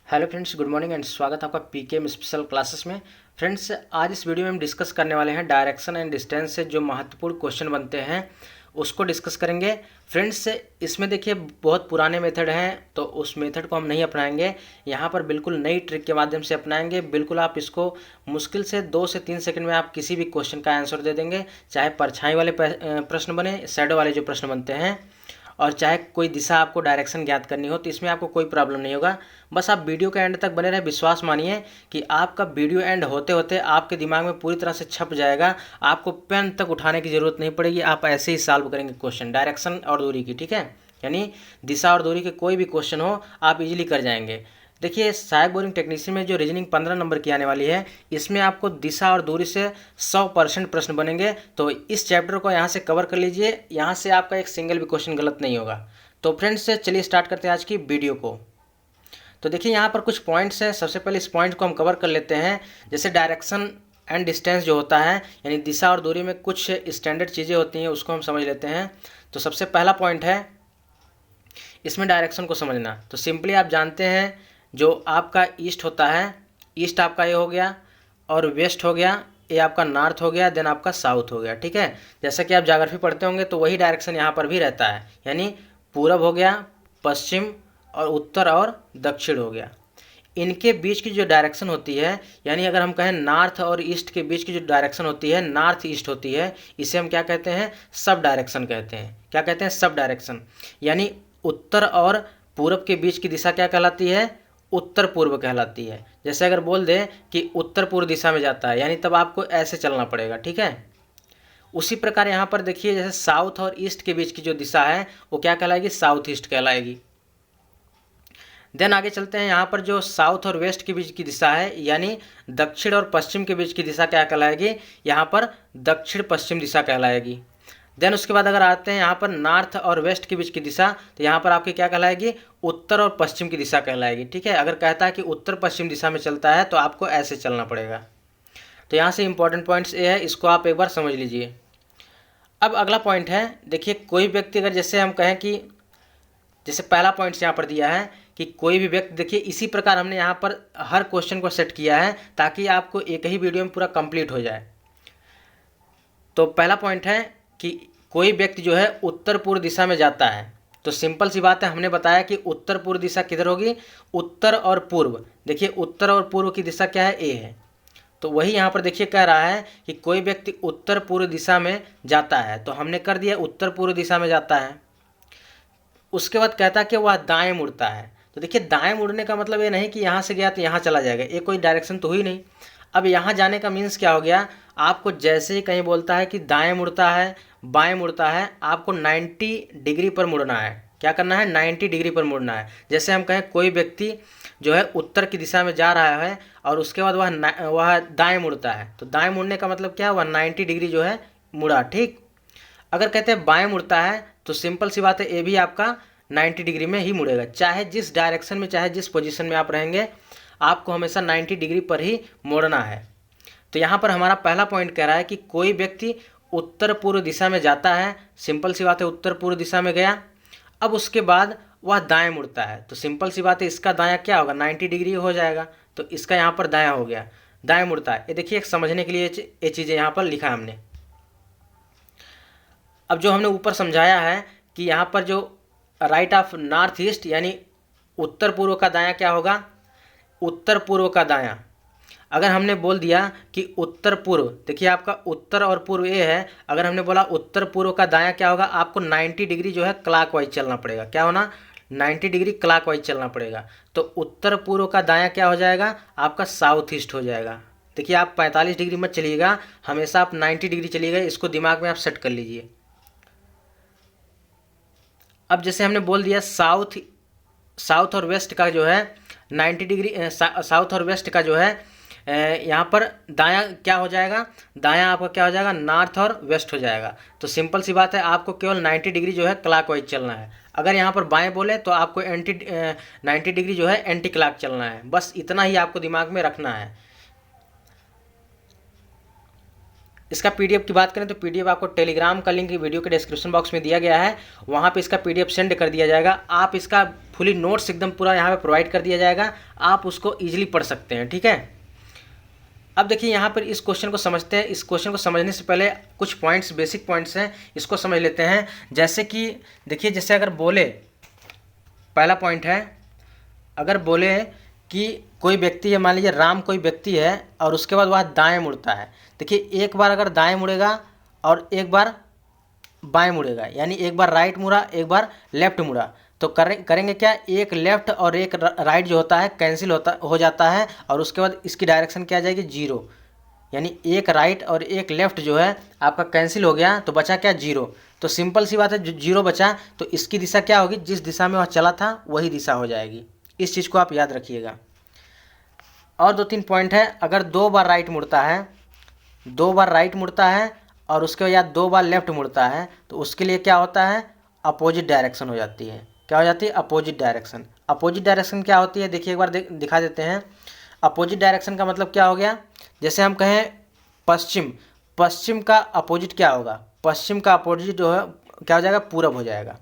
Hello friends, good morning and स्वागत है आपका पीकेएम स्पेशल क्लासेस में। फ्रेंड्स, आज इस वीडियो में हम डिस्कस करने वाले हैं डायरेक्शन एंड डिस्टेंस से जो महत्वपूर्ण क्वेश्चन बनते हैं उसको डिस्कस करेंगे। फ्रेंड्स, इसमें देखिए बहुत पुराने मेथड हैं तो उस मेथड को हम नहीं अपनाएंगे। यहाँ पर बिल्कुल नई ट्रिक के माध्यम से अपनाएंगे। बिल्कुल आप इसको मुश्किल से 2 से 3 सेकंड में आप किसी भी क्वेश्चन का आंसर दे देंगे, चाहे परछाई वाले प्रश्न बने, शैडो वाले जो प्रश्न बनते हैं, और चाहे कोई दिशा आपको डायरेक्शन ज्ञात करनी हो तो इसमें आपको कोई प्रॉब्लम नहीं होगा। बस आप वीडियो के एंड तक बने रहे। विश्वास मानिए कि आपका वीडियो एंड होते होते आपके दिमाग में पूरी तरह से छप जाएगा। आपको पेन तक उठाने की ज़रूरत नहीं पड़ेगी। आप ऐसे ही सॉल्व करेंगे क्वेश्चन डायरेक्शन और दूरी की, ठीक है, यानी दिशा और दूरी के कोई भी क्वेश्चन हो आप इजीली कर जाएंगे। देखिए, सहायक बोरिंग टेक्नीशियन में जो रीजनिंग 15 नंबर की आने वाली है, इसमें आपको दिशा और दूरी से 100% प्रश्न बनेंगे। तो इस चैप्टर को यहाँ से कवर कर लीजिए। यहाँ से आपका एक सिंगल भी क्वेश्चन गलत नहीं होगा। तो फ्रेंड्स, चलिए स्टार्ट करते हैं आज की वीडियो को। तो देखिए, यहाँ पर कुछ पॉइंट्स हैं। सबसे पहले इस पॉइंट को हम कवर कर लेते हैं। जैसे डायरेक्शन एंड डिस्टेंस जो होता है, यानी दिशा और दूरी में कुछ स्टैंडर्ड चीज़ें होती हैं, उसको हम समझ लेते हैं। तो सबसे पहला पॉइंट है इसमें डायरेक्शन को समझना। तो सिंपली आप जानते हैं जो आपका ईस्ट होता है, ईस्ट आपका ये हो गया, और वेस्ट हो गया, ये आपका नॉर्थ हो गया, देन आपका साउथ हो गया, ठीक है। जैसा कि आप ज्योग्राफी पढ़ते होंगे तो वही डायरेक्शन यहाँ पर भी रहता है, यानी पूरब हो गया, पश्चिम और उत्तर और दक्षिण हो गया। इनके बीच की जो डायरेक्शन होती है, यानी अगर हम कहें नॉर्थ और ईस्ट के बीच की जो डायरेक्शन होती है, नॉर्थ ईस्ट होती है, इसे हम क्या कहते हैं? सब डायरेक्शन कहते हैं। क्या कहते हैं? Sub direction. यानी उत्तर और पूरब के बीच की दिशा क्या कहलाती है? उत्तर पूर्व कहलाती है। जैसे अगर बोल दें कि उत्तर पूर्व दिशा में जाता है, यानी तब आपको ऐसे चलना पड़ेगा, ठीक है। उसी प्रकार यहाँ पर देखिए, जैसे साउथ और ईस्ट के बीच की जो दिशा है वो क्या कहलाएगी? साउथ ईस्ट कहलाएगी। देन आगे चलते हैं। यहाँ पर जो साउथ और वेस्ट के बीच की दिशा है, यानी दक्षिण और पश्चिम के बीच की दिशा क्या कहलाएगी? यहाँ पर दक्षिण पश्चिम दिशा कहलाएगी। देन उसके बाद अगर आते हैं यहाँ पर नॉर्थ और वेस्ट के बीच की दिशा, तो यहाँ पर आपकी क्या कहलाएगी? उत्तर और पश्चिम की दिशा कहलाएगी, ठीक है। अगर कहता है कि उत्तर पश्चिम दिशा में चलता है तो आपको ऐसे चलना पड़ेगा। तो यहाँ से इंपॉर्टेंट पॉइंट्स ये है, इसको आप एक बार समझ लीजिए। अब अगला पॉइंट है, देखिए कोई व्यक्ति अगर जैसे हम कहें कि जैसे पहला पॉइंट्स यहाँ पर दिया है कि कोई भी व्यक्ति, देखिए इसी प्रकार हमने यहाँ पर हर क्वेश्चन को सेट किया है ताकि आपको एक ही वीडियो में पूरा कंप्लीट हो जाए। तो पहला पॉइंट है कि कोई व्यक्ति जो है उत्तर पूर्व दिशा में जाता है। तो सिंपल सी बात है, हमने बताया कि उत्तर पूर्व दिशा किधर होगी? उत्तर और पूर्व। देखिए उत्तर और पूर्व की दिशा क्या है? ए है। तो वही यहाँ पर देखिए कह रहा है कि कोई व्यक्ति उत्तर पूर्व दिशा में जाता है, तो हमने कर दिया उत्तर पूर्व दिशा में जाता है। उसके बाद कहता है कि वह दाएं मुड़ता है। तो देखिए दाएं मुड़ने का मतलब ये नहीं कि यहाँ से गया तो यहाँ चला जाएगा, ये कोई डायरेक्शन तो हुई नहीं। अब यहाँ जाने का मीन्स क्या हो गया? आपको जैसे ही कहीं बोलता है कि दाएं मुड़ता है, बाएं मुड़ता है, आपको 90 डिग्री पर मुड़ना है। क्या करना है? 90 डिग्री पर मुड़ना है। जैसे हम कहें कोई व्यक्ति जो है उत्तर की दिशा में जा रहा है और उसके बाद वह दाएं मुड़ता है, तो दाएं मुड़ने का मतलब क्या हुआ? 90 डिग्री जो है मुड़ा, ठीक। अगर कहते हैं बाएं मुड़ता है तो सिंपल सी बात है, ये भी आपका 90 डिग्री में ही मुड़ेगा। चाहे जिस डायरेक्शन में, चाहे जिस पोजीशन में आप रहेंगे, आपको हमेशा 90 डिग्री पर ही मोड़ना है। तो यहाँ पर हमारा पहला पॉइंट कह रहा है कि कोई व्यक्ति उत्तर पूर्व दिशा में जाता है। सिंपल सी बात है, उत्तर पूर्व दिशा में गया, अब उसके बाद वह दाएं मुड़ता है। तो सिंपल सी बात है, इसका दायां क्या होगा? 90 डिग्री हो जाएगा। तो इसका यहाँ पर दायां हो गया, दाएं मुड़ता है। ये देखिए, एक समझने के लिए ये चीज़ें यहाँ पर लिखा है हमने। अब जो हमने ऊपर समझाया है कि यहाँ पर जो राइट ऑफ नॉर्थ ईस्ट, यानी उत्तर पूर्व का दायां क्या होगा? उत्तर पूर्व का दायां। अगर हमने बोल दिया कि उत्तर पूर्व, देखिए आपका उत्तर और पूर्व ये है, अगर हमने बोला उत्तर पूर्व का दायां क्या होगा? आपको 90 डिग्री जो है क्लॉकवाइज चलना पड़ेगा। क्या होना? 90 डिग्री क्लॉकवाइज चलना पड़ेगा। तो उत्तर पूर्व का दायां क्या हो जाएगा? आपका साउथ ईस्ट हो जाएगा। देखिए आप 45 डिग्री मत चलिएगा, हमेशा आप 90 डिग्री चलिएगा। इसको दिमाग में आप सेट कर लीजिए। अब जैसे हमने बोल दिया साउथ और वेस्ट का जो है 90 डिग्री, साउथ और वेस्ट का जो है यहाँ पर दायां क्या हो जाएगा? दायां आपका क्या हो जाएगा? नॉर्थ और वेस्ट हो जाएगा। तो सिंपल सी बात है, आपको केवल 90 डिग्री जो है क्लॉकवाइज चलना है। अगर यहाँ पर बाएं बोले तो आपको 90 डिग्री जो है एंटी क्लॉक चलना है। बस इतना ही आपको दिमाग में रखना है। इसका पीडीएफ की बात करें तो पीडीएफ आपको टेलीग्राम का लिंक वीडियो के डिस्क्रिप्शन बॉक्स में दिया गया है, वहाँ पे इसका पीडीएफ सेंड कर दिया जाएगा। आप इसका फुली नोट्स एकदम पूरा यहाँ पे प्रोवाइड कर दिया जाएगा, आप उसको ईजिली पढ़ सकते हैं, ठीक है। अब देखिए यहाँ पर इस क्वेश्चन को समझते हैं। इस क्वेश्चन को समझने से पहले कुछ पॉइंट्स, बेसिक पॉइंट्स हैं, इसको समझ लेते हैं। जैसे कि देखिए, जैसे अगर बोले, पहला पॉइंट है, अगर बोले कि कोई व्यक्ति है, मान लीजिए राम कोई व्यक्ति है और उसके बाद वह दाएं मुड़ता है। देखिए एक बार अगर दाएं मुड़ेगा और एक बार बाएं मुड़ेगा, यानी एक बार राइट मुड़ा एक बार लेफ्ट मुड़ा, तो करेंगे क्या, एक लेफ्ट और एक राइट जो होता है कैंसिल हो जाता है और उसके बाद इसकी डायरेक्शन क्या आ जाएगी, जीरो। यानी एक राइट और एक लेफ्ट जो है आपका कैंसिल हो गया, तो बचा क्या, जीरो। तो सिंपल सी बात है, जो जीरो बचा तो इसकी दिशा क्या होगी, जिस दिशा में वह चला था वही दिशा हो जाएगी। इस चीज़ को आप याद रखिएगा। और 2-3 पॉइंट है, अगर 2 बार राइट मुड़ता है, 2 बार राइट मुड़ता है और उसके बाद 2 बार लेफ्ट मुड़ता है, तो उसके लिए क्या होता है, अपोजिट डायरेक्शन हो जाती है। क्या हो जाती है, अपोजिट डायरेक्शन। अपोजिट डायरेक्शन क्या होती है, देखिए एक बार दिखा देते हैं। अपोजिट डायरेक्शन का मतलब क्या हो गया, जैसे हम कहें पश्चिम, पश्चिम का अपोजिट क्या होगा, पश्चिम का अपोजिट जो है क्या हो जाएगा, पूरब हो जाएगा।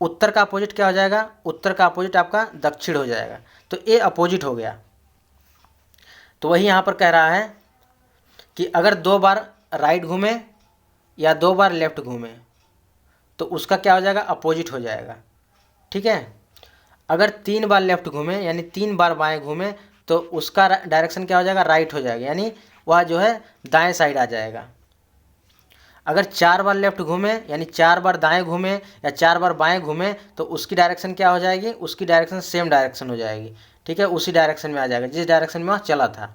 उत्तर का अपोजिट क्या हो जाएगा, उत्तर का अपोजिट आपका दक्षिण हो जाएगा। तो ये अपोजिट हो गया। तो वही यहाँ पर कह रहा है कि अगर 2 बार राइट घूमे या 2 बार लेफ्ट घूमे तो उसका क्या हो जाएगा, अपोजिट हो जाएगा, ठीक है। अगर 3 बार लेफ्ट घूमे यानी 3 बार बाएं घूमे तो उसका डायरेक्शन क्या हो जाएगा, राइट हो जाएगा, यानी वह जो है दाएं साइड आ जाएगा। अगर 4 बार लेफ्ट घूमे यानी 4 बार दाएं घूमे या 4 बार बाएं घूमे तो उसकी डायरेक्शन क्या हो जाएगी, उसकी डायरेक्शन सेम डायरेक्शन हो जाएगी, ठीक है, उसी डायरेक्शन में आ जाएगा जिस डायरेक्शन में वह चला था।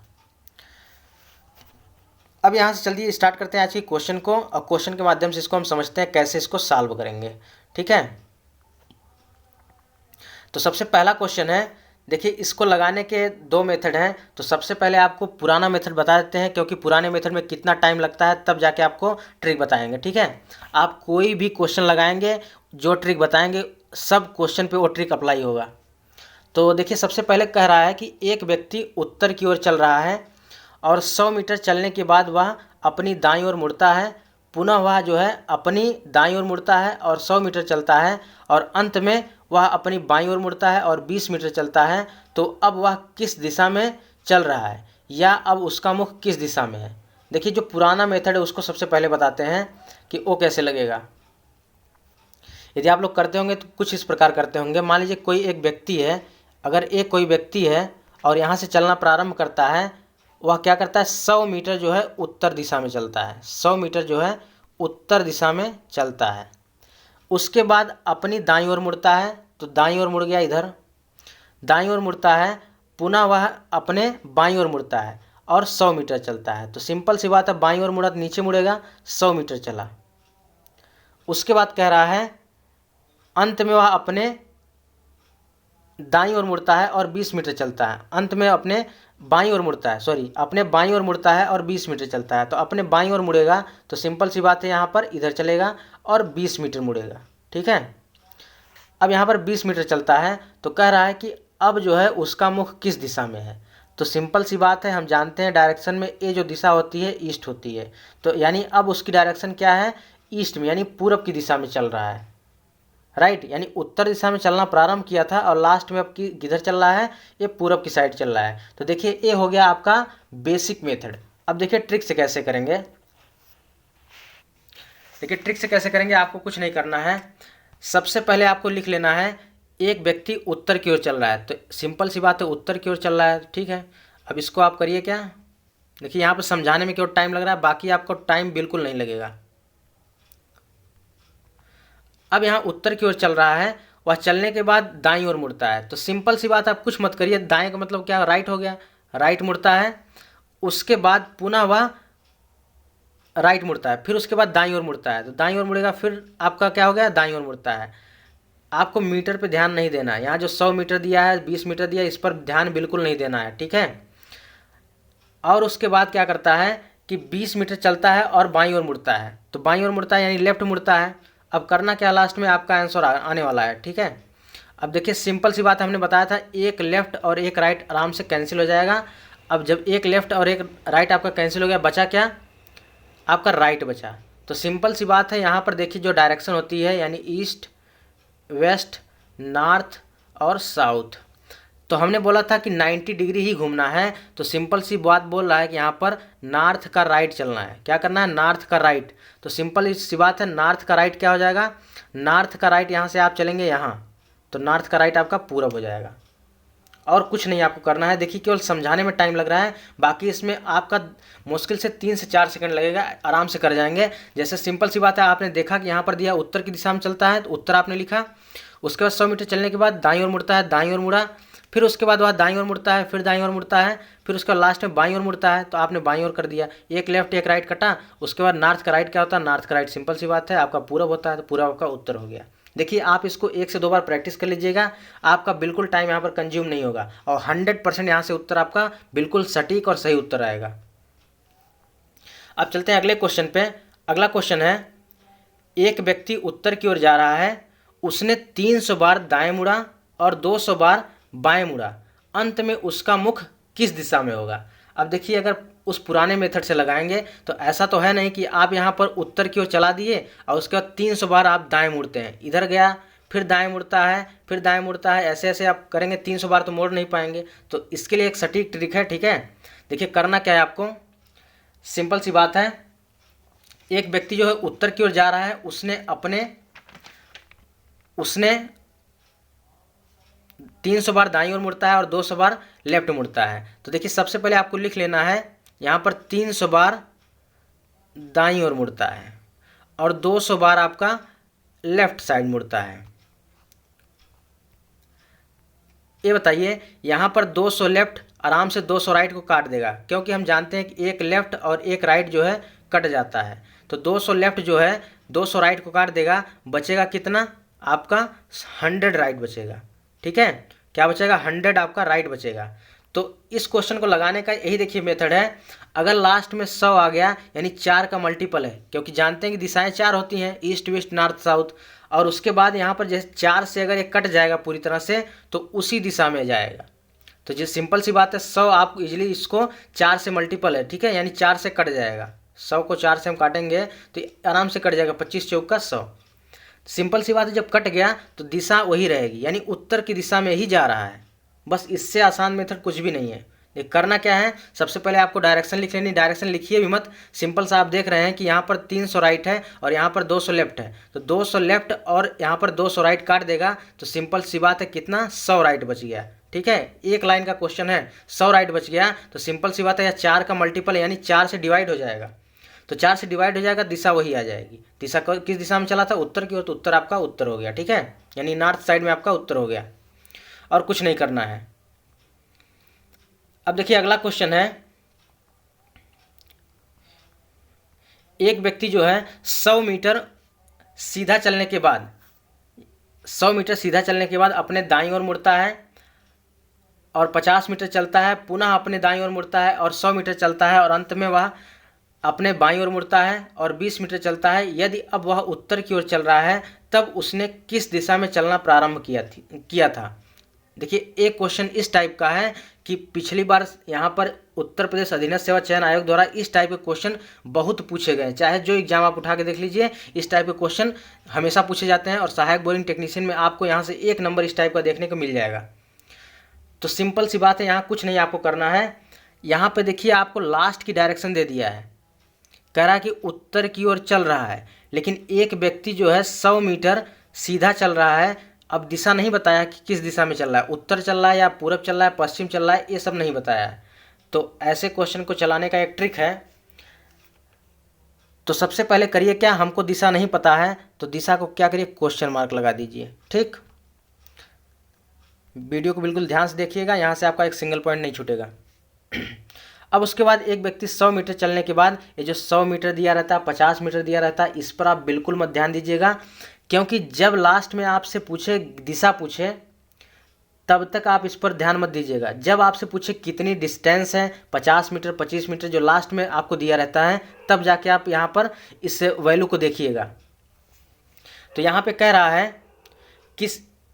अब यहाँ से जल्दी स्टार्ट करते हैं आज की क्वेश्चन को, और क्वेश्चन के माध्यम से इसको हम समझते हैं कैसे इसको सॉल्व करेंगे, ठीक है। तो सबसे पहला क्वेश्चन है, देखिए इसको लगाने के 2 मेथड हैं। तो सबसे पहले आपको पुराना मेथड बता देते हैं, क्योंकि पुराने मेथड में कितना टाइम लगता है तब जाके आपको ट्रिक बताएंगे, ठीक है। आप कोई भी क्वेश्चन लगाएंगे, जो ट्रिक बताएंगे सब क्वेश्चन पे वो ट्रिक अप्लाई होगा। तो देखिए सबसे पहले कह रहा है कि एक व्यक्ति उत्तर की ओर चल रहा है और 100 मीटर चलने के बाद वह अपनी दाईं ओर मुड़ता है, पुनः वह जो है अपनी दाईं ओर मुड़ता है और 100 मीटर चलता है, और अंत में वह अपनी बाईं ओर मुड़ता है और 20 मीटर चलता है। तो अब वह किस दिशा में चल रहा है, या अब उसका मुख किस दिशा में है। देखिए जो पुराना मेथड है उसको सबसे पहले बताते हैं कि वो कैसे लगेगा। यदि आप लोग करते होंगे तो कुछ इस प्रकार करते होंगे। मान लीजिए कोई एक व्यक्ति है, अगर एक कोई व्यक्ति है और यहाँ से चलना प्रारंभ करता है, वह क्या करता है, 100 मीटर जो है उत्तर दिशा में चलता है, 100 मीटर जो है उत्तर दिशा में चलता है। उसके बाद अपनी दाईं ओर मुड़ता है, तो दाईं ओर मुड़ गया, इधर दाईं ओर मुड़ता है, पुनः वह अपने बाईं ओर मुड़ता है और 100 मीटर चलता है। तो सिंपल सी बात है, बाईं ओर मुड़ा तो नीचे मुड़ेगा, 100 मीटर चला। उसके बाद कह रहा है अंत में वह अपने दाईं ओर मुड़ता है और 20 मीटर चलता है, अंत में अपने बाईं ओर मुड़ता है, अपने बाईं ओर मुड़ता है और 20 मीटर चलता है। तो अपने बाईं ओर मुड़ेगा तो सिंपल सी बात है, यहाँ पर इधर चलेगा और 20 मीटर मुड़ेगा, ठीक है। अब यहाँ पर 20 मीटर चलता है, तो कह रहा है कि अब जो है उसका मुख किस दिशा में है। तो सिंपल सी बात है, हम जानते हैं डायरेक्शन में ये जो दिशा होती है ईस्ट होती है, तो यानी अब उसकी डायरेक्शन क्या है, ईस्ट में, यानी पूरब की दिशा में चल रहा है, राइट। यानी उत्तर दिशा में चलना प्रारंभ किया था और लास्ट में अब किधर चल रहा है, ये पूरब की साइड चल रहा है। तो देखिए ये हो गया आपका बेसिक मेथड। अब देखिए ट्रिक से कैसे करेंगे। देखिए ट्रिक से कैसे करेंगे, आपको कुछ नहीं करना है। सबसे पहले आपको लिख लेना है एक व्यक्ति उत्तर की ओर चल रहा है, तो सिंपल सी बात है उत्तर की ओर चल रहा है, ठीक है। अब इसको आप करिए क्या, देखिए यहाँ पर समझाने में केवल टाइम लग रहा है, बाकी आपको टाइम बिल्कुल नहीं लगेगा। अब यहाँ उत्तर की ओर चल रहा है, वह चलने के बाद दाईं ओर मुड़ता है। तो सिंपल सी बात, आप कुछ मत करिए, दाएं का मतलब क्या, राइट हो गया, राइट मुड़ता है। उसके बाद पुनः वह राइट मुड़ता है, फिर उसके बाद दाईं ओर मुड़ता है, तो दाईं ओर मुड़ेगा, फिर आपका क्या हो गया, दाईं ओर मुड़ता है। आपको मीटर पे ध्यान नहीं देना है, यहाँ जो 100 मीटर दिया है, 20 मीटर दिया है, इस पर ध्यान बिल्कुल नहीं देना है, ठीक है। और उसके बाद क्या करता है कि 20 मीटर चलता है और बाईं ओर मुड़ता है, तो बाईं ओर मुड़ता है यानी लेफ्ट मुड़ता है। अब करना क्या, लास्ट में आपका आंसर आने वाला है, ठीक है। अब देखिए सिंपल सी बात हमने बताया था, एक लेफ्ट और एक राइट आराम से कैंसिल हो जाएगा। अब जब एक लेफ्ट और एक राइट आपका कैंसिल हो गया, बचा क्या, आपका राइट बचा। तो सिंपल सी बात है, यहाँ पर देखिए जो डायरेक्शन होती है यानी ईस्ट, वेस्ट, नॉर्थ और साउथ, तो हमने बोला था कि 90 डिग्री ही घूमना है। तो सिंपल सी बात बोल रहा है कि यहाँ पर नॉर्थ का राइट चलना है। क्या करना है? नॉर्थ का राइट। तो सिंपल सी बात है, नॉर्थ का राइट क्या हो जाएगा? नॉर्थ का राइट यहाँ से आप चलेंगे यहाँ, तो नॉर्थ का राइट आपका पूरब हो जाएगा। और कुछ नहीं आपको करना है। देखिए केवल समझाने में टाइम लग रहा है, बाकी इसमें आपका मुश्किल से 3 से 4 सेकंड लगेगा, आराम से कर जाएंगे। जैसे सिंपल सी बात है, आपने देखा कि यहाँ पर दिया उत्तर की दिशा में चलता है, तो उत्तर आपने लिखा। उसके बाद 100 मीटर चलने के बाद दाईं ओर मुड़ता है, दाईं ओर मुड़ा। फिर उसके बाद वह दाईं ओर मुड़ता है, फिर दाईं ओर मुड़ता है, फिर उसके बाद लास्ट में बाईं ओर मुड़ता है, तो आपने बाईं ओर कर दिया। एक लेफ्ट एक राइट कटा। उसके बाद नॉर्थ का राइट क्या होता है? नॉर्थ का राइट सिंपल सी बात है आपका पूरब होता है, तो पूरब आपका उत्तर हो गया। देखिए आप इसको 1 से 2 बार प्रैक्टिस कर लीजिएगा, आपका बिल्कुल टाइम यहाँ पर कंज्यूम नहीं होगा और 100% यहाँ से उत्तर आपका बिल्कुल सटीक और सही उत्तर आएगा। अब चलते हैं अगले क्वेश्चन पे। अगला क्वेश्चन है, एक व्यक्ति उत्तर की ओर जा रहा है, उसने 300 बार दाएं मुड़ा और 200 बार बाएं मुड़ा, अंत में उसका मुख किस दिशा में होगा? अब देखिए अगर उस पुराने मेथड से लगाएंगे तो ऐसा तो है नहीं कि आप यहाँ पर उत्तर की ओर चला दिए और उसके बाद 300 बार आप दाएं मुड़ते हैं, इधर गया फिर दाएं मुड़ता है, फिर दाएं मुड़ता है, ऐसे ऐसे आप करेंगे 300 बार तो मोड़ नहीं पाएंगे। तो इसके लिए एक सटीक ट्रिक है, ठीक है। देखिए करना क्या है आपको, सिंपल सी बात है, एक व्यक्ति जो है उत्तर की ओर जा रहा है, उसने 300 बार दाईं ओर मुड़ता है और 200 बार लेफ्ट मुड़ता है। तो देखिए सबसे पहले आपको लिख लेना है, यहाँ पर 300 बार दाईं ओर मुड़ता है और 200 बार आपका लेफ्ट साइड मुड़ता है। ये बताइए यहाँ पर 200 लेफ्ट आराम से 200 राइट को काट देगा, क्योंकि हम जानते हैं कि एक लेफ्ट और एक राइट जो है कट जाता है। तो 200 लेफ्ट जो है 200 राइट को काट देगा, बचेगा कितना? आपका 100 राइट बचेगा, ठीक है। क्या बचेगा? 100 आपका राइट बचेगा। तो इस क्वेश्चन को लगाने का यही देखिए मेथड है, अगर लास्ट में 100 आ गया यानी 4 का मल्टीपल है, क्योंकि जानते हैं कि दिशाएं 4 होती हैं, ईस्ट वेस्ट नॉर्थ साउथ, और उसके बाद यहाँ पर जैसे 4 से अगर ये कट जाएगा पूरी तरह से तो उसी दिशा में जाएगा। तो जो सिंपल सी बात है, 100 आप इजीली इसको 4 से मल्टीपल है, ठीक है, यानी 4 से कट जाएगा। 100 को 4 से हम काटेंगे तो आराम से कट जाएगा, 25 चौक का 100। सिंपल सी बात है, जब कट गया तो दिशा वही रहेगी, यानी उत्तर की दिशा में ही जा रहा है। बस इससे आसान मेथड कुछ भी नहीं है। ये करना क्या है, सबसे पहले आपको डायरेक्शन लिख लेनी। डायरेक्शन लिखिए भी मत, सिंपल सा आप देख रहे हैं कि यहाँ पर 300 राइट है और यहाँ पर 200 लेफ्ट है, तो 200 लेफ्ट और यहाँ पर 200 राइट काट देगा, तो सिंपल सी बात है कितना? 100 राइट बच गया, ठीक है। एक लाइन का क्वेश्चन है, 100 राइट बच गया, तो सिंपल सी बात है, या 4 का मल्टीपल यानी 4 से डिवाइड हो जाएगा, तो 4 से डिवाइड हो जाएगा, दिशा वही आ जाएगी। दिशा किस दिशा में चला था? उत्तर की ओर, तो उत्तर आपका उत्तर हो गया, ठीक है, यानी नॉर्थ साइड में आपका उत्तर हो गया, और कुछ नहीं करना है। अब देखिए अगला क्वेश्चन है, एक व्यक्ति जो है 100 मीटर सीधा चलने के बाद 100 मीटर सीधा चलने के बाद अपने दाईं ओर मुड़ता है और 50 मीटर चलता है, पुनः अपने दाईं ओर मुड़ता है और 100 मीटर चलता है और अंत में वह अपने बाईं ओर मुड़ता है और 20 मीटर चलता है। यदि अब वह उत्तर की ओर चल रहा है तब उसने किस दिशा में चलना प्रारंभ किया था? देखिए एक क्वेश्चन इस टाइप का है कि पिछली बार यहाँ पर उत्तर प्रदेश अधीनस्थ सेवा चयन आयोग द्वारा इस टाइप के क्वेश्चन बहुत पूछे गए, चाहे जो एग्जाम आप उठा के देख लीजिए, इस टाइप के क्वेश्चन हमेशा पूछे जाते हैं और सहायक बोरिंग टेक्नीशियन में आपको यहाँ से 1 नंबर इस टाइप का देखने को मिल जाएगा। तो सिंपल सी बात है, यहाँ कुछ नहीं आपको करना है। यहाँ पे देखिए आपको लास्ट की डायरेक्शन दे दिया है, कह रहा है कि उत्तर की ओर चल रहा है, लेकिन एक व्यक्ति जो है 100 मीटर सीधा चल रहा है। अब दिशा नहीं बताया कि किस दिशा में चल रहा है, उत्तर चल रहा है या पूरब चल रहा है, पश्चिम चल रहा है, ये सब नहीं बताया है। तो ऐसे क्वेश्चन को चलाने का एक ट्रिक है। तो सबसे पहले करिए क्या, हमको दिशा नहीं पता है तो दिशा को क्या करिए, क्वेश्चन मार्क लगा दीजिए, ठीक। वीडियो को बिल्कुल ध्यान से देखिएगा, यहाँ से आपका एक सिंगल पॉइंट नहीं छूटेगा। अब उसके बाद एक व्यक्ति 100 मीटर चलने के बाद ये जो 100 मीटर दिया रहता है, 50 मीटर दिया रहता है, इस पर आप बिल्कुल मत ध्यान दीजिएगा, क्योंकि जब लास्ट में आपसे पूछे दिशा पूछे तब तक आप इस पर ध्यान मत दीजिएगा। जब आपसे पूछे कितनी डिस्टेंस है, 50 मीटर 25 मीटर जो लास्ट में आपको दिया रहता है, तब जाके आप यहाँ पर इस वैल्यू को देखिएगा। तो यहाँ पे कह रहा है कि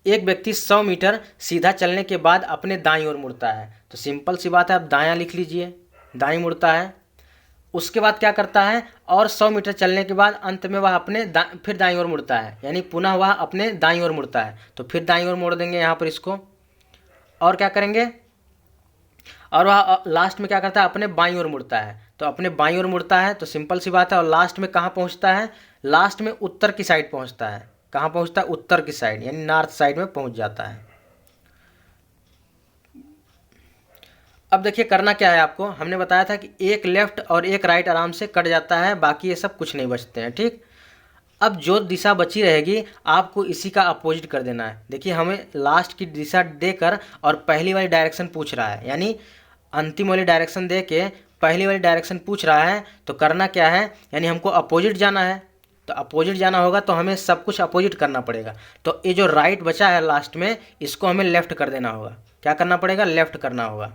एक व्यक्ति 100 मीटर सीधा चलने के बाद अपने दाईं ओर मुड़ता है, तो सिंपल सी बात है, आप दायां लिख लीजिए, दाईं मुड़ता है। उसके बाद क्या करता है, और 100 मीटर चलने के बाद अंत में वह अपने फिर दाईं ओर मुड़ता है, यानी पुनः वह अपने दाईं ओर मुड़ता है। तो फिर दाईं ओर मोड़ देंगे यहाँ पर इसको, और क्या करेंगे, और वह लास्ट में क्या करता है, अपने बाईं ओर मुड़ता है। तो अपने बाईं ओर मुड़ता है तो सिंपल सी बात है, और लास्ट में कहाँ पहुँचता है, लास्ट में उत्तर की साइड पहुँचता है। कहाँ पहुँचता है, उत्तर की साइड, यानी नॉर्थ साइड में पहुँच जाता है। अब देखिए करना क्या है आपको, हमने बताया था कि एक लेफ्ट और एक राइट आराम से कट जाता है, बाकी ये सब कुछ नहीं बचते हैं, ठीक। अब जो दिशा बची रहेगी आपको इसी का अपोजिट कर देना है। देखिए हमें लास्ट की दिशा देकर और पहली वाली डायरेक्शन पूछ रहा है, यानी अंतिम वाली डायरेक्शन दे के पहली वाली डायरेक्शन पूछ रहा है, तो करना क्या है, यानी हमको अपोजिट जाना है। तो अपोजिट जाना होगा तो हमें सब कुछ अपोजिट करना पड़ेगा। तो ये जो राइट बचा है लास्ट में, इसको हमें लेफ्ट कर देना होगा। क्या करना पड़ेगा, लेफ्ट करना होगा।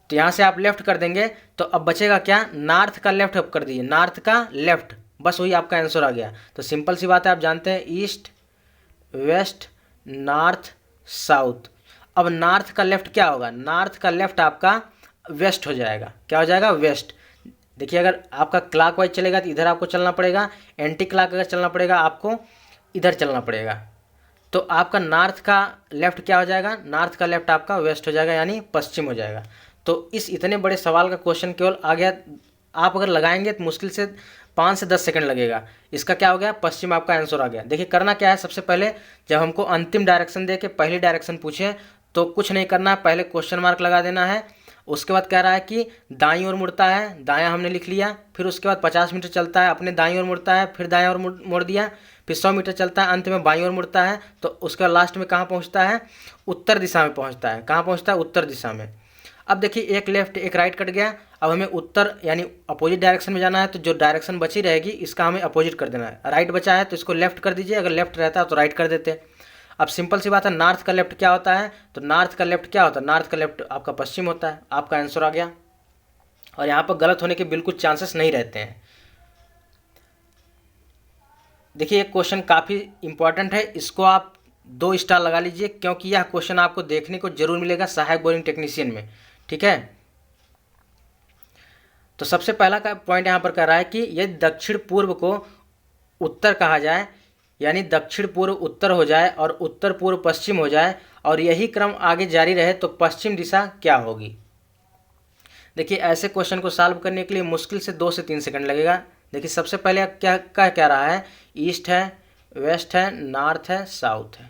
तो यहाँ से आप लेफ्ट कर देंगे तो अब बचेगा क्या, नॉर्थ का लेफ्ट अब कर दीजिए, नॉर्थ का लेफ्ट, बस वही आपका आंसर आ गया। तो सिंपल सी बात है, आप जानते हैं ईस्ट वेस्ट नॉर्थ साउथ। अब नॉर्थ का लेफ्ट क्या होगा, नॉर्थ का लेफ्ट आपका वेस्ट हो जाएगा। क्या हो जाएगा, वेस्ट। देखिए अगर आपका क्लॉकवाइज चलेगा तो इधर आपको चलना पड़ेगा, एंटी क्लॉक अगर चलना पड़ेगा आपको इधर चलना पड़ेगा। तो आपका नॉर्थ का लेफ्ट क्या हो जाएगा, नॉर्थ का लेफ्ट आपका वेस्ट हो जाएगा, यानी पश्चिम हो जाएगा। तो इस इतने बड़े सवाल का क्वेश्चन केवल आ गया, आप अगर लगाएंगे तो मुश्किल से 5 से 10 सेकंड लगेगा। इसका क्या हो गया, पश्चिम आपका आंसर आ गया। देखिए करना क्या है, सबसे पहले जब हमको अंतिम डायरेक्शन दे के पहली डायरेक्शन पूछे तो कुछ नहीं करना है, पहले क्वेश्चन मार्क लगा देना है। उसके बाद कह रहा है कि दाईं ओर मुड़ता है, दायां हमने लिख लिया। फिर उसके बाद 50 मीटर चलता है, अपने दाईं ओर मुड़ता है, फिर दायां ओर मोड़ दिया। फिर 100 मीटर चलता है, अंत में बाईं ओर मुड़ता है। तो उसके बाद लास्ट में कहाँ पहुँचता है, उत्तर दिशा में पहुँचता है। कहाँ पहुँचता है, उत्तर दिशा में। अब देखिए एक लेफ्ट एक राइट कट गया, अब हमें उत्तर यानी अपोजिट डायरेक्शन में जाना है। तो जो डायरेक्शन बची रहेगी इसका हमें अपोजिट कर देना है। राइट बचा है तो इसको लेफ्ट कर दीजिए, अगर लेफ्ट रहता है तो राइट कर देते। अब सिंपल सी बात है, नॉर्थ का लेफ्ट क्या होता है, तो नॉर्थ का लेफ्ट क्या होता है, नॉर्थ का लेफ्ट आपका पश्चिम होता है। आपका आंसर आ गया, और यहाँ पर गलत होने के बिल्कुल चांसेस नहीं रहते हैं। देखिए एक क्वेश्चन काफ़ी इंपॉर्टेंट है, इसको आप 2 स्टार लगा लीजिए, क्योंकि यह क्वेश्चन आपको देखने को जरूर मिलेगा सहायक बोरिंग टेक्नीशियन में, ठीक है। तो सबसे पहला का पॉइंट यहाँ पर कह रहा है कि यदि दक्षिण पूर्व को उत्तर कहा जाए, यानी दक्षिण पूर्व उत्तर हो जाए और उत्तर पूर्व पश्चिम हो जाए, और यही क्रम आगे जारी रहे तो पश्चिम दिशा क्या होगी। देखिए ऐसे क्वेश्चन को सॉल्व करने के लिए मुश्किल से 2 से 3 सेकंड लगेगा। देखिए सबसे पहले क्या रहा है, ईस्ट है, वेस्ट है, नॉर्थ है, साउथ है।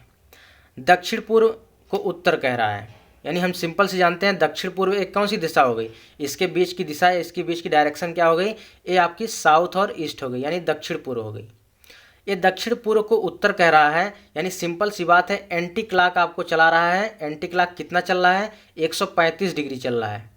दक्षिण पूर्व को उत्तर कह रहा है, यानी हम सिंपल से जानते हैं दक्षिण पूर्व एक कौन सी दिशा हो गई, इसके बीच की दिशा, इसके बीच की डायरेक्शन क्या हो गई, ये आपकी साउथ और ईस्ट हो गई, यानी दक्षिण पूर्व हो गई। ये दक्षिण पूर्व को उत्तर कह रहा है, यानी सिंपल सी बात है, एंटी क्लॉक आपको चला रहा है। एंटी क्लॉक कितना चल रहा है, 135 डिग्री चल रहा है।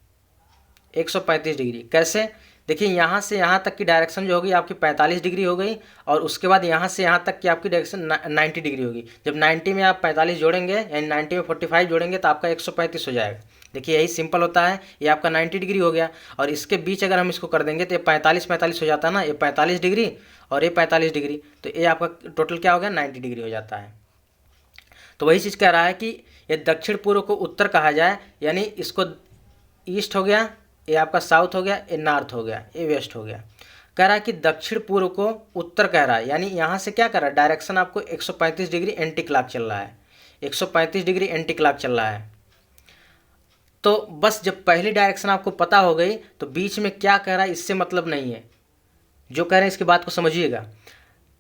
135 डिग्री कैसे, देखिए यहाँ से यहाँ तक की डायरेक्शन जो होगी आपकी 45 डिग्री हो गई, और उसके बाद यहाँ से यहाँ तक की आपकी डायरेक्शन 90 डिग्री होगी। जब 90 में आप 45 जोड़ेंगे, यानी 90 में 45 जोड़ेंगे तो आपका 135 हो जाएगा। देखिए यही सिंपल होता है, ये आपका 90 डिग्री हो गया, और इसके बीच अगर हम इसको कर देंगे तो ये 45 हो जाता है ना, ये 45 डिग्री और ये 45 डिग्री, तो ये आपका टोटल क्या हो गया, 90 डिग्री हो जाता है। तो वही चीज़ कह रहा है कि ये दक्षिण पूर्व को उत्तर कहा जाए, यानी इसको ईस्ट हो गया, ये आपका साउथ हो गया, ये नॉर्थ हो गया, ये वेस्ट हो गया। कह रहा है कि दक्षिण पूर्व को उत्तर कह रहा है, यानी यहाँ से क्या कर रहा है, डायरेक्शन आपको 135 डिग्री एंटी क्लॉक चल रहा है, 135 डिग्री एंटी क्लॉक चल रहा है। तो बस जब पहली डायरेक्शन आपको पता हो गई तो बीच में क्या कह रहा है इससे मतलब नहीं है, जो कह रहे हैं इसकी बात को समझिएगा।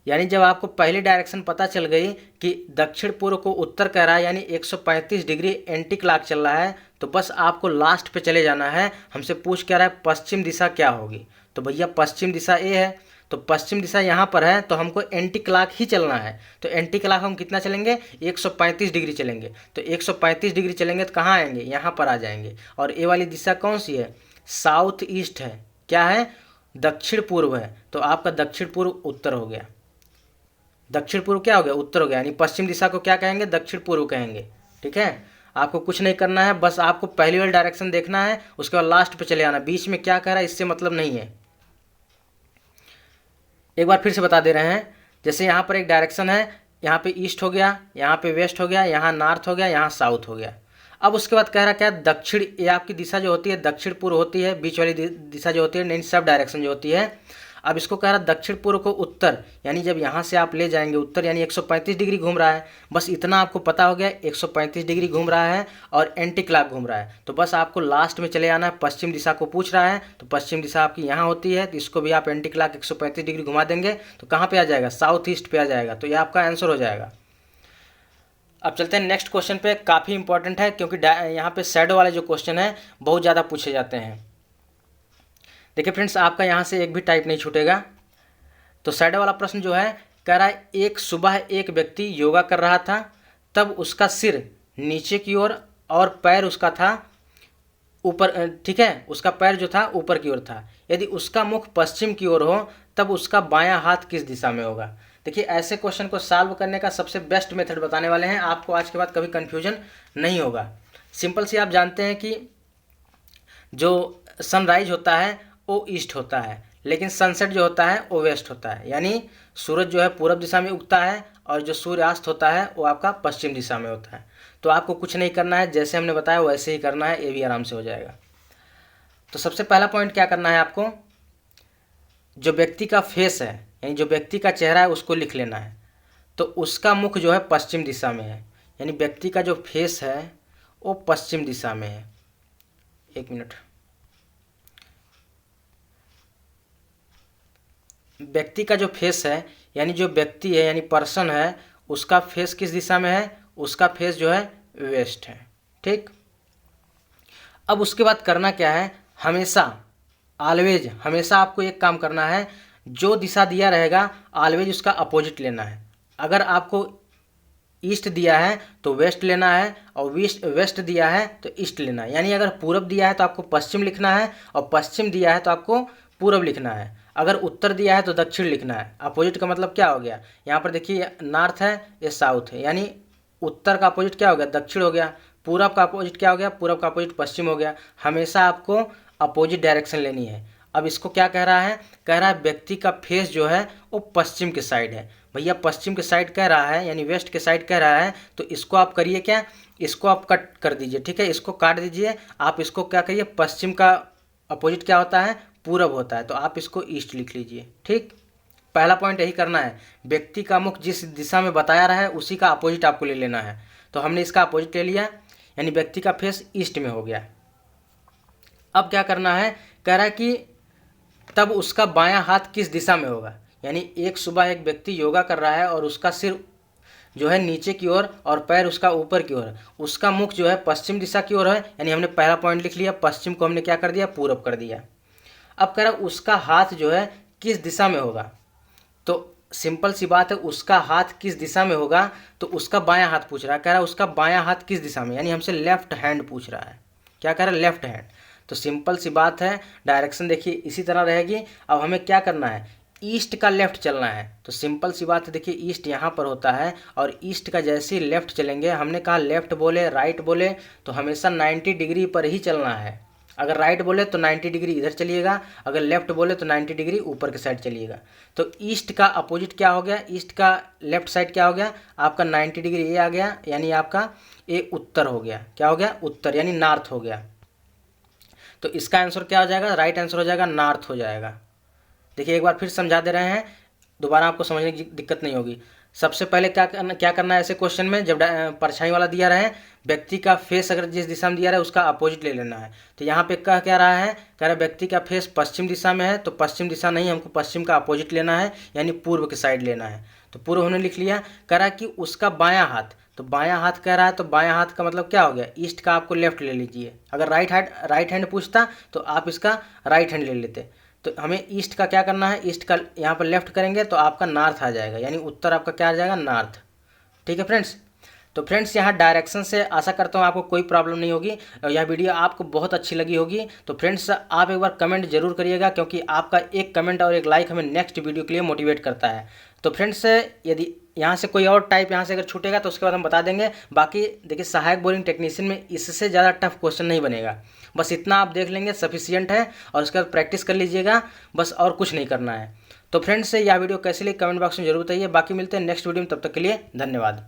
यानी जब आपको पहली डायरेक्शन पता चल गई कि दक्षिण पूर्व को उत्तर कह रहा है, यानी 135 डिग्री एंटी क्लॉक चल रहा है, तो बस आपको लास्ट पे चले जाना है। हमसे पूछ क्या रहा है, पश्चिम दिशा क्या होगी, तो भैया पश्चिम दिशा ए है, तो पश्चिम दिशा यहाँ पर है, तो हमको एंटी क्लॉक ही चलना है। तो एंटी क्लॉक हम कितना चलेंगे, 135 डिग्री चलेंगे। तो 135 डिग्री चलेंगे तो कहाँ आएंगे, यहाँ पर आ जाएंगे। और ए वाली दिशा कौन सी है, साउथ ईस्ट है, क्या है, दक्षिण पूर्व है, तो आपका दक्षिण पूर्व उत्तर हो गया। दक्षिण पूर्व क्या हो गया, उत्तर हो गया, यानी पश्चिम दिशा को क्या कहेंगे, दक्षिण पूर्व कहेंगे। ठीक है, आपको कुछ नहीं करना है, बस आपको पहली वाली डायरेक्शन देखना है, उसके बाद लास्ट पे चले आना, बीच में क्या कह रहा है इससे मतलब नहीं है। एक बार फिर से बता दे रहे हैं, जैसे यहाँ पर एक डायरेक्शन है, यहाँ पे ईस्ट हो गया, यहाँ पे वेस्ट हो गया, यहाँ नॉर्थ हो गया, यहाँ साउथ हो गया। अब उसके बाद कह रहा क्या है, दक्षिण, ये आपकी दिशा जो होती है दक्षिण पूर्व होती है, बीच वाली दिशा जो होती है इन सब डायरेक्शन जो होती है। अब इसको कह रहा दक्षिण पूर्व को उत्तर, यानी जब यहाँ से आप ले जाएंगे उत्तर यानी 135 डिग्री घूम रहा है। बस इतना आपको पता हो गया, 135 डिग्री घूम रहा है और एंटी क्लॉक घूम रहा है। तो बस आपको लास्ट में चले आना है, पश्चिम दिशा को पूछ रहा है तो पश्चिम दिशा आपकी यहाँ होती है, तो इसको भी आप एंटी क्लॉक 135 डिग्री घुमा देंगे तो कहाँ पे आ जाएगा, साउथ ईस्ट पे आ जाएगा। तो ये आपका आंसर हो जाएगा। अब चलते हैं नेक्स्ट क्वेश्चन पे, काफ़ी इंपॉर्टेंट है क्योंकि यहाँ पे शैडो वाले जो क्वेश्चन है बहुत ज़्यादा पूछे जाते हैं। देखिए फ्रेंड्स, आपका यहाँ से एक भी टाइप नहीं छूटेगा। तो शैडो वाला प्रश्न जो है कह रहा है, एक सुबह एक व्यक्ति योगा कर रहा था, तब उसका सिर नीचे की ओर और पैर उसका था ऊपर, ठीक है, उसका पैर जो था ऊपर की ओर था। यदि उसका मुख पश्चिम की ओर हो तब उसका बायां हाथ किस दिशा में होगा। देखिए ऐसे क्वेश्चन को सॉल्व करने का सबसे बेस्ट मेथड बताने वाले हैं, आपको आज के बाद कभी कन्फ्यूजन नहीं होगा। सिंपल सी आप जानते हैं कि जो सनराइज होता है वो ईस्ट होता है, लेकिन सनसेट जो होता है वो वेस्ट होता है, यानी सूरज जो है पूरब दिशा में उगता है और जो सूर्यास्त होता है वो आपका पश्चिम दिशा में होता है। तो आपको कुछ नहीं करना है, जैसे हमने बताया वैसे ही करना है, ये भी आराम से हो जाएगा। तो सबसे पहला पॉइंट क्या करना है आपको, जो व्यक्ति का फेस है यानी जो व्यक्ति का चेहरा है उसको लिख लेना है। तो उसका मुख जो है पश्चिम दिशा में है, यानी व्यक्ति का जो फेस है वो पश्चिम दिशा में है। एक मिनट, व्यक्ति का जो फेस है यानी जो व्यक्ति है यानी पर्सन है उसका फेस किस दिशा में है, उसका फेस जो है वेस्ट है। ठीक, अब उसके बाद करना क्या है, हमेशा ऑलवेज हमेशा आपको एक काम करना है, जो दिशा दिया रहेगा ऑलवेज उसका अपोजिट लेना है। अगर आपको ईस्ट दिया है तो वेस्ट लेना है और वेस्ट दिया है तो ईस्ट लेना है। यानी अगर पूरब दिया है तो आपको पश्चिम लिखना है और पश्चिम दिया है तो आपको पूरब लिखना है। अगर उत्तर दिया है तो दक्षिण लिखना है। अपोजिट का मतलब क्या हो गया, यहाँ पर देखिए नॉर्थ है, ये साउथ है, यानी उत्तर का अपोजिट क्या हो गया, दक्षिण हो गया। पूरब का अपोजिट क्या हो गया, पूरब का अपोजिट पश्चिम हो गया। हमेशा आपको अपोजिट डायरेक्शन लेनी है। अब इसको क्या कह रहा है, कह रहा है व्यक्ति का फेस जो है वो पश्चिम के साइड है। भैया पश्चिम के साइड कह रहा है यानी वेस्ट के साइड कह रहा है, तो इसको आप करिए क्या, इसको आप कट कर दीजिए, ठीक है, इसको काट दीजिए। आप इसको क्या करिए, पश्चिम का अपोजिट क्या होता है, पूरब होता है, तो आप इसको ईस्ट लिख लीजिए। ठीक, पहला पॉइंट यही करना है, व्यक्ति का मुख जिस दिशा में बताया रहा है उसी का अपोजिट आपको ले लेना है। तो हमने इसका अपोजिट ले लिया यानी व्यक्ति का फेस ईस्ट में हो गया। अब क्या करना है, कह रहा है कि तब उसका बायां हाथ किस दिशा में होगा। यानी एक सुबह एक व्यक्ति योगा कर रहा है और उसका सिर जो है नीचे की ओर और पैर उसका ऊपर की ओर, उसका मुख जो है पश्चिम दिशा की ओर है, यानी हमने पहला पॉइंट लिख लिया, पश्चिम को हमने क्या कर दिया, पूरब कर दिया। अब कह रहा है उसका हाथ जो है किस दिशा में होगा। तो सिंपल सी बात है, उसका हाथ किस दिशा में होगा, तो उसका बायां हाथ पूछ रहा है। कह रहा है उसका बायां हाथ किस दिशा में, यानी हमसे लेफ्ट हैंड पूछ रहा है। क्या कह रहा है, लेफ्ट हैंड। तो सिंपल सी बात है, डायरेक्शन देखिए इसी तरह रहेगी। अब हमें क्या करना है, ईस्ट का लेफ्ट चलना है। तो सिंपल सी बात है, देखिए ईस्ट यहाँ पर होता है और ईस्ट का जैसे ही लेफ्ट चलेंगे, हमने कहा लेफ्ट बोले राइट बोले तो हमेशा 90 डिग्री पर ही चलना है। अगर राइट बोले तो 90 डिग्री इधर चलिएगा, अगर लेफ्ट बोले तो 90 डिग्री ऊपर के साइड चलिएगा। तो ईस्ट का अपोजिट क्या हो गया, ईस्ट का लेफ्ट साइड क्या हो गया, आपका 90 डिग्री ये आ गया, यानी आपका ये उत्तर हो गया। क्या हो गया, उत्तर, यानी नॉर्थ हो गया। तो इसका आंसर क्या हो जाएगा, राइट आंसर हो जाएगा, नॉर्थ हो जाएगा। देखिए एक बार फिर समझा दे रहे हैं, दोबारा आपको समझने की दिक्कत नहीं होगी। सबसे पहले क्या करना है ऐसे क्वेश्चन में, जब परछाई वाला दिया रहे, व्यक्ति का फेस अगर जिस दिशा में दिया रहा है उसका अपोजिट ले लेना है। तो यहाँ पे कह क्या रहा है, कह रहा है व्यक्ति का फेस पश्चिम दिशा में है, तो पश्चिम दिशा नहीं, हमको पश्चिम का अपोजिट लेना है, यानी पूर्व की साइड लेना है। तो पूर्व हमने लिख लिया। कह रहा है कि उसका बायां हाथ, तो बायां हाथ कह रहा है, तो बायां हाथ का मतलब क्या हो गया, ईस्ट का आपको लेफ्ट ले लीजिए। अगर राइट हैंड पूछता तो आप इसका राइट हैंड ले लेते। तो हमें ईस्ट का क्या करना है, ईस्ट का यहाँ पर लेफ्ट करेंगे तो आपका नॉर्थ आ जाएगा, यानी उत्तर आपका क्या आ जाएगा, नॉर्थ। ठीक है फ्रेंड्स। तो फ्रेंड्स यहाँ डायरेक्शन से आशा करता हूँ आपको कोई प्रॉब्लम नहीं होगी और यह वीडियो आपको बहुत अच्छी लगी होगी। तो फ्रेंड्स आप एक बार कमेंट जरूर करिएगा, क्योंकि आपका एक कमेंट और एक लाइक हमें नेक्स्ट वीडियो के लिए मोटिवेट करता है। तो फ्रेंड्स यदि यहाँ से कोई और टाइप यहाँ से अगर छूटेगा तो उसके बाद हम बता देंगे। बाकी देखिए सहायक बोरिंग टेक्नीशियन में इससे ज़्यादा टफ क्वेश्चन नहीं बनेगा, बस इतना आप देख लेंगे सफिशियंट है और उसके बाद प्रैक्टिस कर लीजिएगा, बस और कुछ नहीं करना है। तो फ्रेंड्स यह वीडियो कैसे लगी कमेंट बॉक्स में जरूर बताइए। बाकी मिलते हैं नेक्स्ट वीडियो में, तब तक के लिए धन्यवाद।